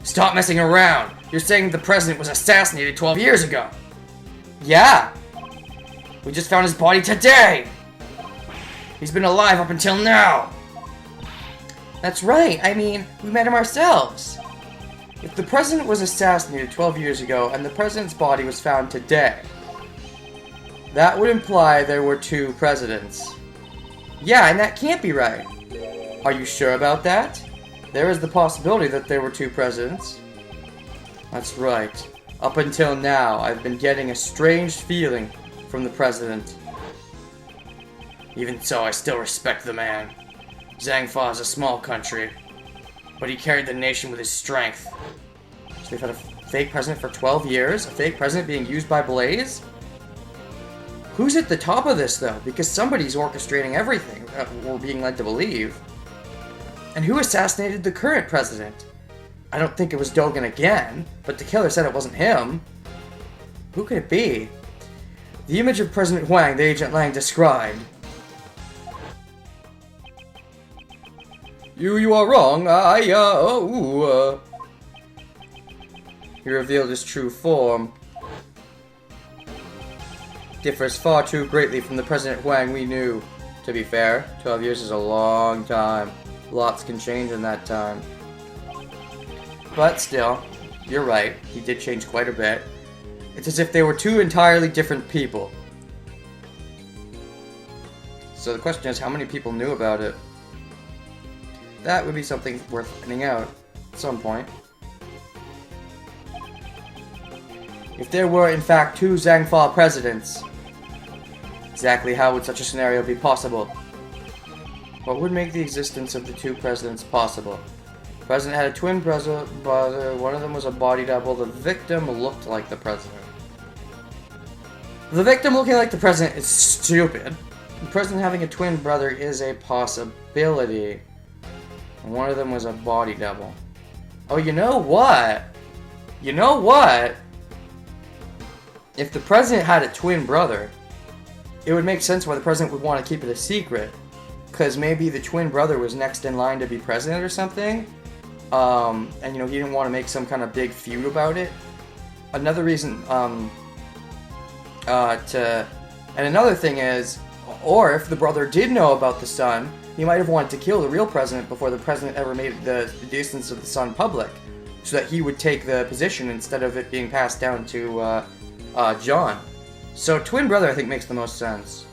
Stop messing around! You're saying the president was assassinated 12 years ago! Yeah! We just found his body today! He's been alive up until now! That's right, I mean, we met him ourselves! If the president was assassinated 12 years ago and the president's body was found today, that would imply there were two presidents. Yeah, and that can't be right. Are you sure about that? There is the possibility that there were two presidents. That's right. Up until now, I've been getting a strange feeling from the president. Even so, I still respect the man. Zhangfa is a small country, but he carried the nation with his strength. So they've had a fake president for 12 years? A fake president being used by Blaze? Who's at the top of this, though? Because somebody's orchestrating everything, we're being led to believe. And who assassinated the current president? I don't think it was Dogen again, but the killer said it wasn't him. Who could it be? The image of President Huang, the Agent Lang described. You are wrong. He revealed his true form. Differs far too greatly from the President Huang we knew. To be fair, 12 years is a long time. Lots can change in that time. But still, you're right. He did change quite a bit. It's as if they were two entirely different people. So the question is, how many people knew about it? That would be something worth finding out at some point. If there were, in fact, two Zhangfa presidents, exactly how would such a scenario be possible? What would make the existence of the two presidents possible? The president had a twin brother, one of them was a body double, the victim looked like the president. The victim looking like the president is stupid. The president having a twin brother is a possibility. And one of them was a body double. Oh, you know what? You know what? If the president had a twin brother, it would make sense why the president would want to keep it a secret. Because maybe the twin brother was next in line to be president or something. And, you know, he didn't want to make some kind of big feud about it. Another reason, and another thing is, or if the brother did know about the son, he might have wanted to kill the real president before the president ever made the existence of the son public, so that he would take the position instead of it being passed down to John. So twin brother I think makes the most sense.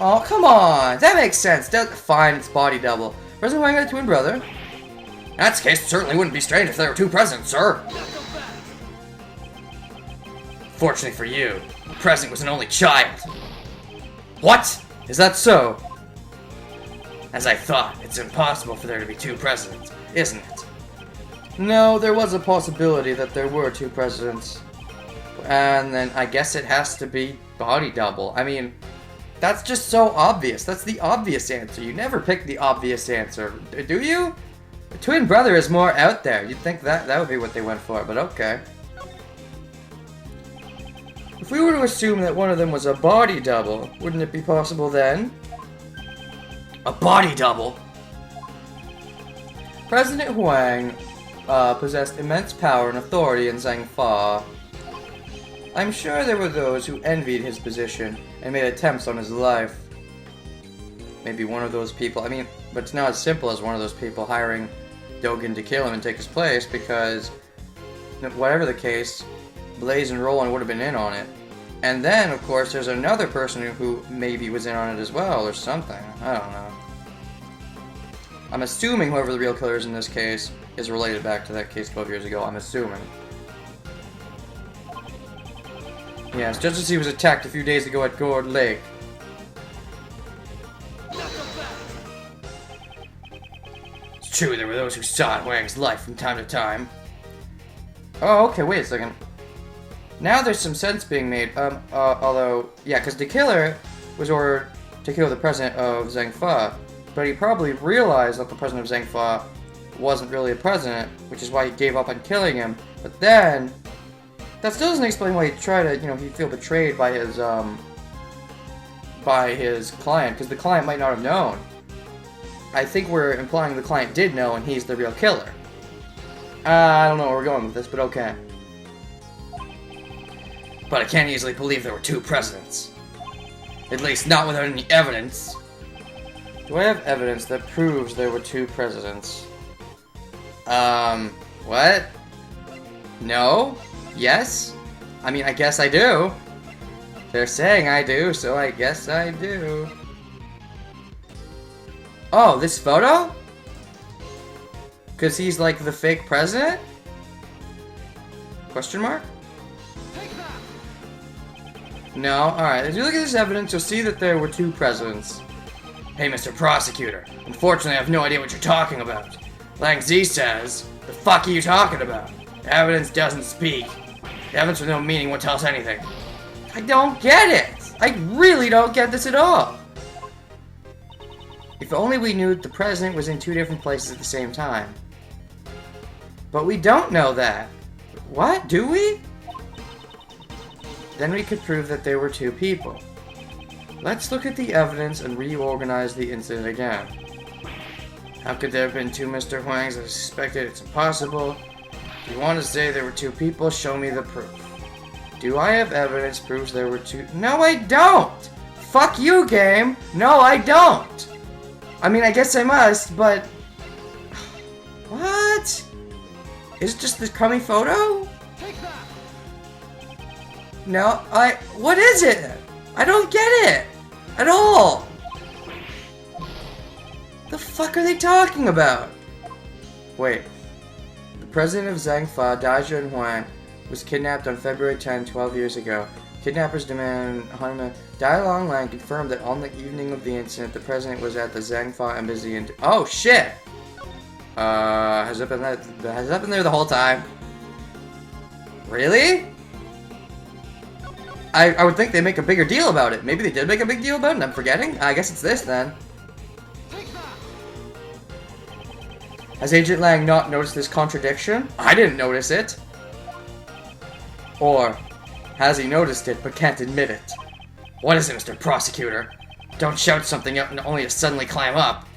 Oh, come on! That makes sense. Fine, it's body double. President Huang had a twin brother. In that case, it certainly wouldn't be strange if there were two presidents, sir. Fortunately for you, the president was an only child. What? Is that so? As I thought, it's impossible for there to be two presidents, isn't it? No, there was a possibility that there were two presidents. And then I guess it has to be body double. I mean, that's just so obvious. That's the obvious answer. You never pick the obvious answer, do you? A twin brother is more out there. You'd think that would be what they went for, but okay. If we were to assume that one of them was a body double, wouldn't it be possible then? A body double? President Huang possessed immense power and authority in Zhangfa. I'm sure there were those who envied his position and made attempts on his life. Maybe one of those people, I mean, but it's not as simple as one of those people hiring Dogen to kill him and take his place, because whatever the case, Blaze and Roland would have been in on it. And then, of course, there's another person who maybe was in on it as well, or something. I don't know. I'm assuming whoever the real killer is in this case is related back to that case 12 years ago. I'm assuming. Yes, just as he was attacked a few days ago at Gourd Lake. It's true, there were those who sought Huang's life from time to time. Oh, okay, wait a second. Now there's some sense being made, although, yeah, because the killer was ordered to kill the president of Zhangfa, but he probably realized that the president of Zhangfa wasn't really a president, which is why he gave up on killing him. But then, that still doesn't explain why he tried to, he'd feel betrayed by his client, because the client might not have known. I think we're implying the client did know and he's the real killer. I don't know where we're going with this, but okay. But I can't easily believe there were 2 presidents. At least not without any evidence. Do I have evidence that proves there were 2 presidents? What? No? Yes? I mean, I guess I do. They're saying I do, so I guess I do. Oh, this photo? Because he's like the fake president? Question mark? No? Alright, if you look at this evidence, you'll see that there were 2 presidents. Hey, Mr. Prosecutor. Unfortunately, I have no idea what you're talking about. Lang Z says, the fuck are you talking about? The evidence doesn't speak. The evidence with no meaning won't tell us anything. I don't get it! I really don't get this at all! If only we knew the president was in 2 different places at the same time. But we don't know that. What? Do we? Then we could prove that there were 2 people. Let's look at the evidence and reorganize the incident again. How could there have been 2 Mr. Huangs? I suspected it's impossible. If you want to say there were 2 people, show me the proof. Do I have evidence proves there were 2? No, I don't! Fuck you, game! No, I don't! I mean, I guess I must, but... What? Is it just the crummy photo? No, what is it? I don't get it! At all! The fuck are they talking about? Wait. The president of Zhangfa, Dai Junhuang, was kidnapped on February 10, 12 years ago. Kidnappers demand Hanma. Dai Longlang confirmed that on the evening of the incident, the president was at the Zhangfa embassy in... Oh, shit! Has that been there the whole time? Really? I would think they'd make a bigger deal about it. Maybe they did make a big deal about it and I'm forgetting? I guess it's this then. Has Agent Lang not noticed this contradiction? I didn't notice it. Or has he noticed it but can't admit it? What is it, Mr. Prosecutor? Don't shout something out and only to suddenly climb up.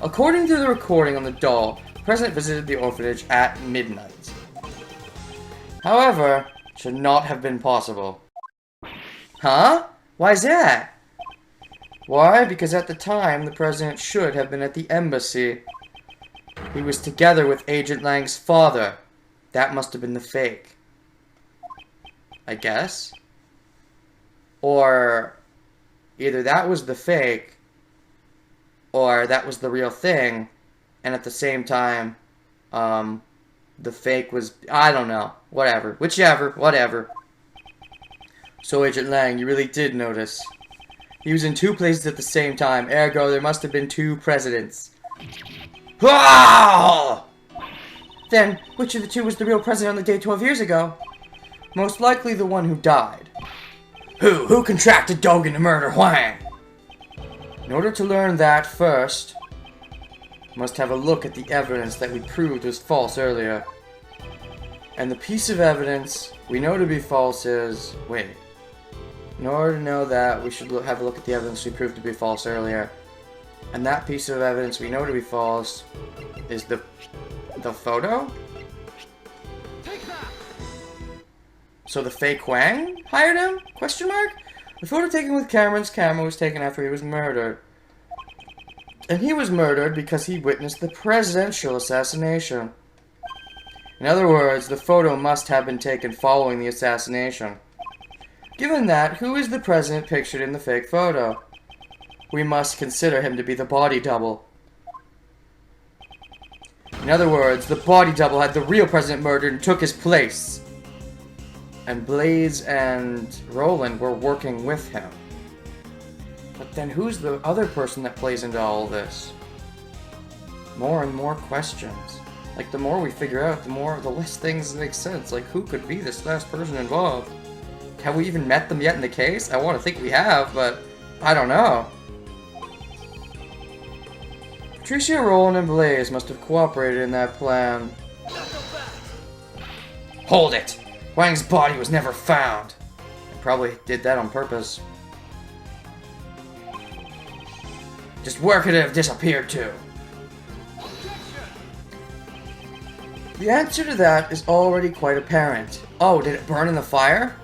According to the recording on the doll, the president visited the orphanage at midnight. However, it should not have been possible. Huh? Why is that? Why? Because at the time, the president should have been at the embassy. He was together with Agent Lang's father. That must have been the fake. I guess? Or either that was the fake, or that was the real thing, and at the same time, the fake was, I don't know, whatever, whichever, whatever. So Agent Lang, you really did notice. He was in 2 places at the same time, ergo there must have been 2 presidents. Ah! Then, which of the 2 was the real president on the day 12 years ago? Most likely the one who died. Who contracted Dogen to murder Huang? In order to learn that first, we must have a look at the evidence that we proved was false earlier. And the piece of evidence we know to be false is... Wait. In order to know that, we should have a look at the evidence we proved to be false earlier. And that piece of evidence we know to be false is the photo? So the fake Huang hired him? Question mark? The photo taken with Cameron's camera was taken after he was murdered. And he was murdered because he witnessed the presidential assassination. In other words, the photo must have been taken following the assassination. Given that, who is the president pictured in the fake photo? We must consider him to be the body double. In other words, the body double had the real president murdered and took his place. And Blaze and Roland were working with him. But then who's the other person that plays into all this? More and more questions. Like, the more we figure out, the less things make sense. Like, who could be this last person involved? Have we even met them yet in the case? I want to think we have, but I don't know. Patricia, Roland, and Blaze must have cooperated in that plan. Hold it! Wang's body was never found. They probably did that on purpose. Just where could it have disappeared to? The answer to that is already quite apparent. Oh, did it burn in the fire?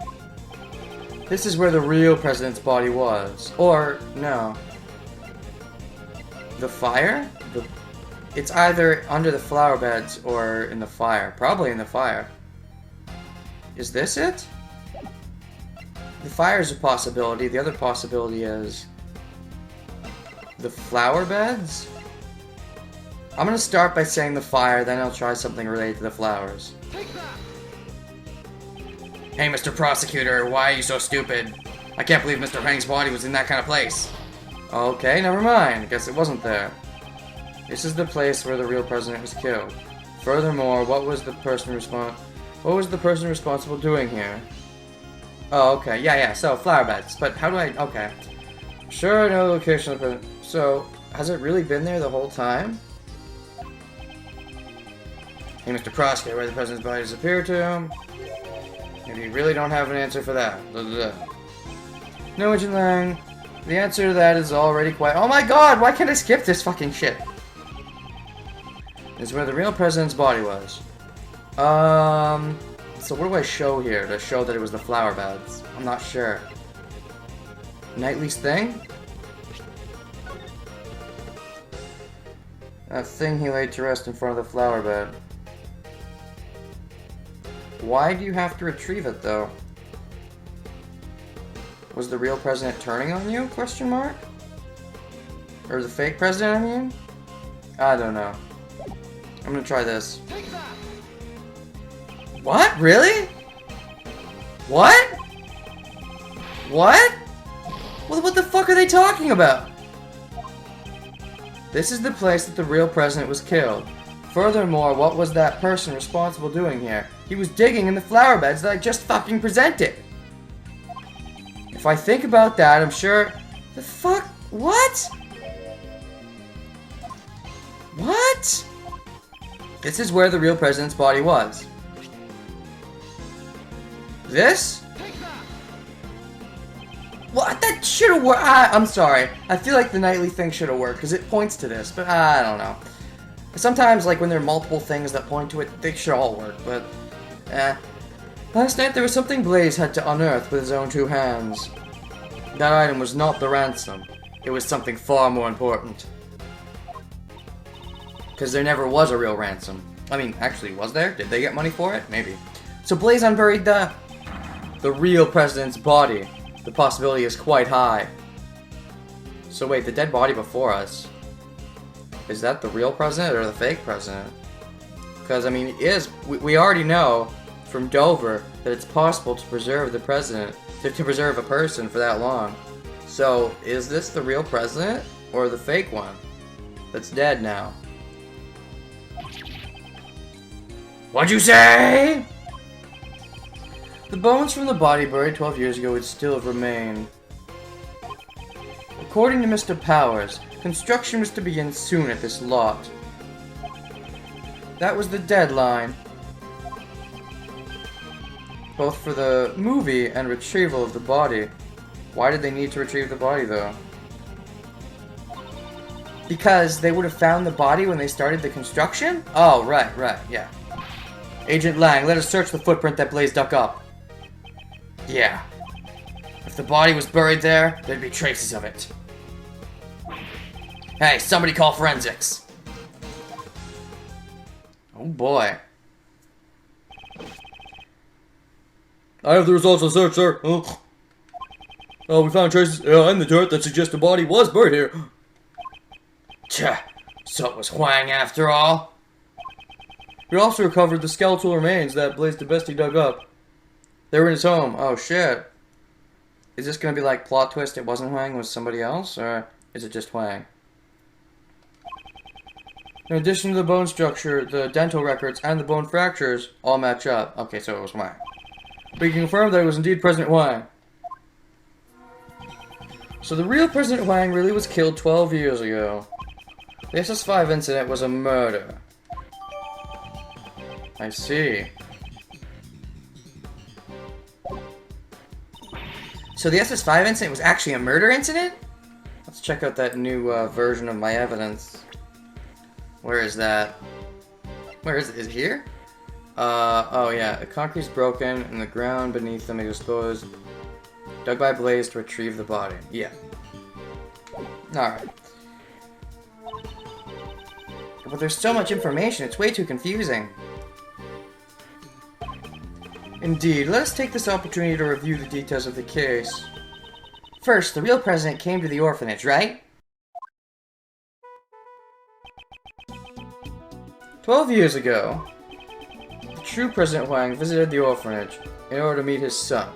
This is where the real president's body was. Or, no. The fire? It's either under the flower beds or in the fire. Probably in the fire. Is this it? The fire is a possibility. The other possibility is the flower beds? I'm gonna start by saying the fire, then I'll try something related to the flowers. Hey, Mr. Prosecutor, why are you so stupid? I can't believe Mr. Huang's body was in that kind of place. Okay, never mind. Guess it wasn't there. This is the place where the real president was killed. Furthermore, what was the person responsible doing here? Oh, okay. Yeah, so flower beds. But how do I... Okay. Sure, I know the location of the president. So, has it really been there the whole time? Hey, Mr. Prosecutor, where the president's body disappeared to? Maybe you really don't have an answer for that. Blah, blah, blah. No, Agent Lang. The answer to that is already quite... Oh my god, why can't I skip this fucking shit? This is where the real president's body was. So what do I show here to show that it was the flower beds? I'm not sure. Knightley's thing? That thing he laid to rest in front of the flower bed. Why do you have to retrieve it, though? Was the real president turning on you? Question mark? Or the fake president, I mean? I don't know. I'm gonna try this. What? Really? What? What? What the fuck are they talking about? This is the place that the real president was killed. Furthermore, what was that person responsible doing here? He was digging in the flower beds that I just fucking presented. If I think about that, I'm sure... The fuck? What? What? This is where the real president's body was. This? What? That should've worked. I'm sorry. I feel like the Knightley thing should've worked, because it points to this, but I don't know. Sometimes, like, when there are multiple things that point to it, they should all work, but... Last night there was something Blaze had to unearth with his own two hands. That item was not the ransom. It was something far more important. Because there never was a real ransom. I mean, actually, was there? Did they get money for it? Maybe. So Blaze unburied the real president's body. The possibility is quite high. So wait, the dead body before us. Is that the real president or the fake president? Because, I mean, it is... We already know from Dover that it's possible to preserve the president, to preserve a person for that long. So, is this the real president or the fake one that's dead now? What'd you say? The bones from the body buried 12 years ago would still have remained. According to Mr. Powers, construction was to begin soon at this lot. That was the deadline. Both for the movie and retrieval of the body. Why did they need to retrieve the body, though? Because they would have found the body when they started the construction? Oh, right, yeah. Agent Lang, let us search the footprint that Blaze dug up. Yeah. If the body was buried there, there'd be traces of it. Hey, somebody call forensics. Oh boy. I have the results of the search, sir. Oh, we found traces in the dirt that suggest the body was buried here. Tch, so it was Huang after all? We also recovered the skeletal remains that Blaze the Bestie dug up. They were in his home. Oh shit. Is this gonna be like plot twist? It wasn't Huang, it was somebody else? Or is it just Huang? In addition to the bone structure, the dental records and the bone fractures all match up. Okay, so it was Huang. We can confirm that it was indeed President Huang. So the real President Huang really was killed 12 years ago. The SS5 incident was a murder. I see. So the SS5 incident was actually a murder incident? Let's check out that new version of my evidence. Where is that? Where is it? Is it here? Oh yeah, the concrete's broken and the ground beneath them is exposed. Dug by Blaze to retrieve the body. Yeah. Alright. But there's so much information, it's way too confusing. Indeed, let us take this opportunity to review the details of the case. First, the real president came to the orphanage, right? 12 years ago, the true President Huang visited the orphanage in order to meet his son.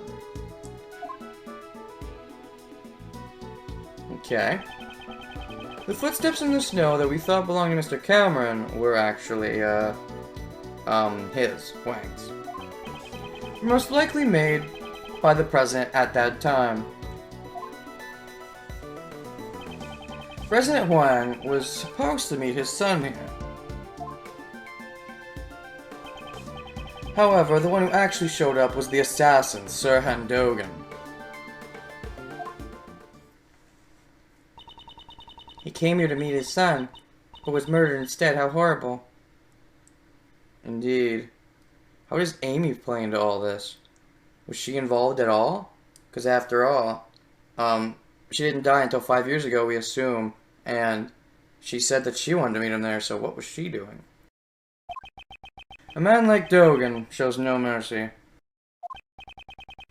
Okay. The footsteps in the snow that we thought belonged to Mr. Cameron were actually, Huang's. Most likely made by the president at that time. President Huang was supposed to meet his son here. However, the one who actually showed up was the assassin, Sir Dogan. He came here to meet his son, but was murdered instead. How horrible. Indeed. How does Amy play into all this? Was she involved at all? Because after all, she didn't die until 5 years ago, we assume, and she said that she wanted to meet him there, so what was she doing? A man like Dogan shows no mercy.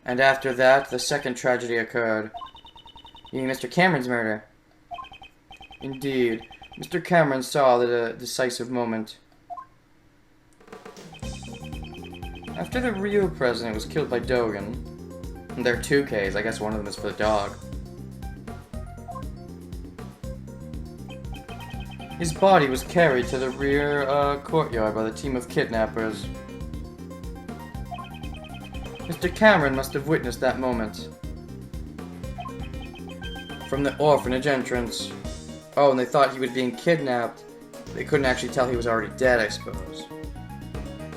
And after that, the second tragedy occurred. You mean Mr. Cameron's murder? Indeed, Mr. Cameron saw the decisive moment. After the real president was killed by Dogan, and there are 2 Ks, I guess one of them is for the dog. His body was carried to the rear courtyard by the team of kidnappers. Mr. Cameron must have witnessed that moment. From the orphanage entrance. Oh, and they thought he was being kidnapped. They couldn't actually tell he was already dead, I suppose.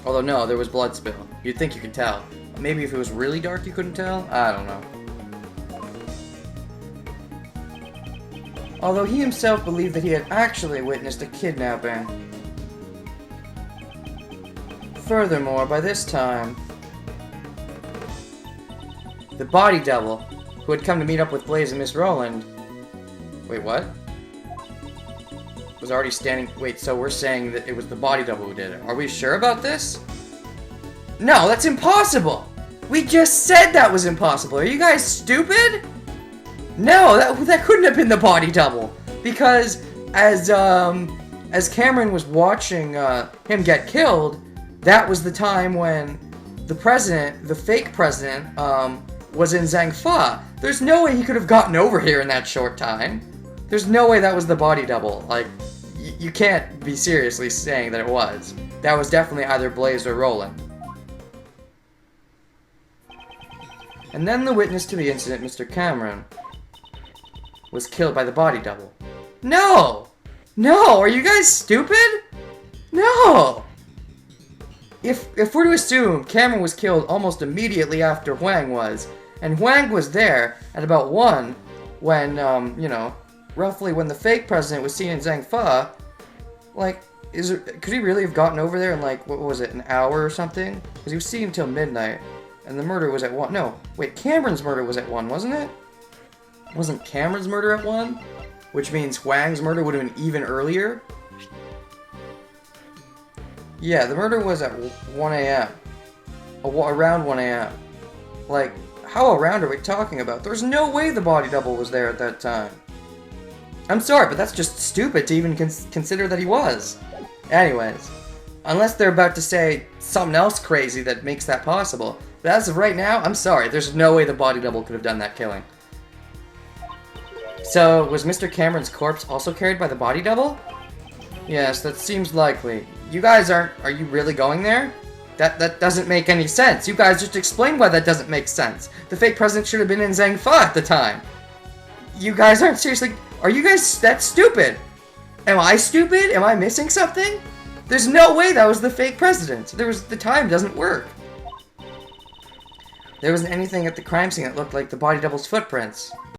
Although no, there was blood spill. You'd think you could tell. Maybe if it was really dark you couldn't tell? I don't know. Although he himself believed that he had actually witnessed a kidnapping. Furthermore, by this time, the body double, who had come to meet up with Blaze and Miss Rowland... Wait, what? Was already standing... Wait, so we're saying that it was the body double who did it. Are we sure about this? No, that's impossible! We just said that was impossible. Are you guys stupid? No, that couldn't have been the body double. Because as Cameron was watching him get killed, that was the time when the president, the fake president, was in Zhangfa. There's no way he could have gotten over here in that short time. There's no way that was the body double. Like, you can't be seriously saying that it was. That was definitely either Blaze or Roland. And then the witness to the incident, Mr. Cameron, was killed by the body double. No! No! Are you guys stupid? No! If we're to assume Cameron was killed almost immediately after Huang was, and Huang was there at about 1 when, you know, roughly when the fake president was seen in Zhangfa, like, could he really have gotten over there in, like, what was it, an hour or something? Because he was seen until midnight, and the murder was at 1. No, wait, Cameron's murder was at 1, wasn't it? Wasn't Cameron's murder at 1? Which means Huang's murder would have been even earlier? Yeah, the murder was at 1 a.m. Around 1 a.m. Like, how around are we talking about? There's no way the body double was there at that time. I'm sorry, but that's just stupid to even consider that he was. Anyways, unless they're about to say something else crazy that makes that possible. But as of right now, I'm sorry, there's no way the body double could have done that killing. So, was Mr. Cameron's corpse also carried by the body double? Yes, that seems likely. You guys are you really going there? That doesn't make any sense. You guys just explained why that doesn't make sense. The fake president should have been in Zhangfa at the time. You guys aren't seriously... Are you guys that stupid? Am I stupid? Am I missing something? There's no way that was the fake president. The time doesn't work. There wasn't anything at the crime scene that looked like the body double's footprints.